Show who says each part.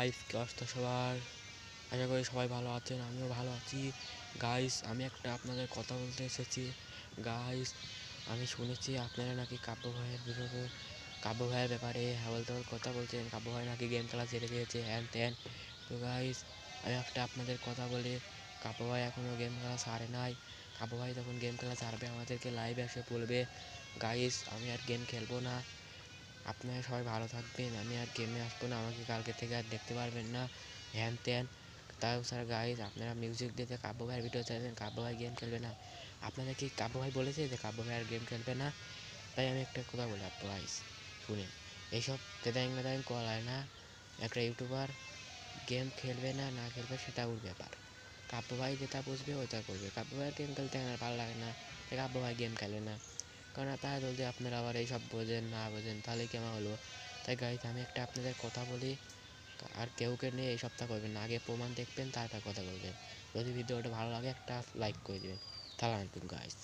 Speaker 1: Guys কি অবস্থা সবার? আশা করি সবাই ভালো আছেন, আমিও ভালো আছি। গাইস আমি একটা আপনাদের কথা বলতে এসেছি। গাইস আমি শুনেছি আপনারা নাকি কাব্য ভাইয়ের ব্যাপারে হাবল তাবল কথা বলছেন। কাব্য ভাই নাকি গেম খেলা ছেড়ে দিয়েছে, হ্যান ত্যান। তো গাইস আমি একটা আপনাদের কথা বলি, কাব্য ভাই এখনও গেম খেলা ছাড়ে নাই। কাব্য ভাই যখন গেম খেলা ছাড়বে আমাদেরকে লাইভে এসে বলবে গাইস আমি আর গেম খেলবো না, আপনারা সবাই ভালো থাকবেন, আমি আর গেমে আসবো না, আমাকে কালকে থেকে আর দেখতে পারবেন না, হ্যান ত্যান। তাছাড়া গাইজ আপনারা মিউজিক দিতে কাব্য ভাইয়ের ভিডিও চাইছেন, কাব্য ভাই গেম খেলবে না। আপনাদের কি কাব্য ভাই বলেছে যে কাব্য ভাই আর গেম খেলবে না? তাই আমি একটা কথা বলি গাইজ, শুনেন। এইসব তেদাইং মেদাইং কল হয় না। একটা ইউটিউবার গেম খেলবে না না খেলবে সেটা ওর ব্যাপার। কাব্য ভাই যেটা বুঝবে ওটা করবে। কাব্য ভাইয়ের গেম খেলতে আমার ভালো লাগে না, তাই কাব্য ভাই গেম খেলে না। কারণ তাই যদি আপনারা আবার এইসব বোঝেন না বোঝেন তাহলে কেমন হলো? তাই গাইজ আমি একটা আপনাদের কথা বলি, আর কেউকে নিয়ে এই সপ্তাহ করবেন না, আগে প্রমাণ দেখবেন তারপর কথা বলবেন। যদি ভিডিওটা ভালো লাগে একটা লাইক করে দেবেন। সালাম আলাইকুম গাইজ।